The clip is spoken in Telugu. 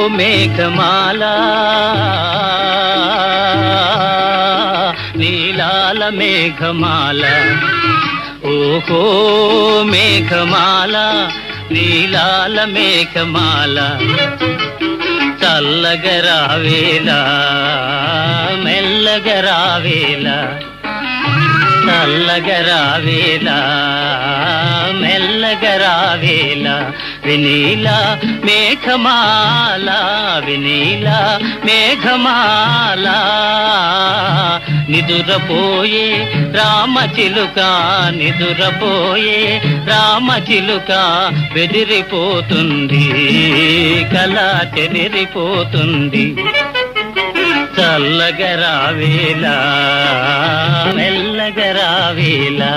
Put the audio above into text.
మేఘమాల నీలాల మేఘమాల ఓహో మేఘమాల నీలాల మేఘమాల చల్లగరావేలా మెల్లగరావేలా చల్లగరావేలా మెల్లగరావేలా వినీలా మేఘమాల వినీలా మేఘమాల నిదురపోయే రామచిలుక నిదురపోయే రామచిలుక బెదిరిపోతుంది కళ చెదిరిపోతుంది చల్లగరావేలా మెల్లగరావేలా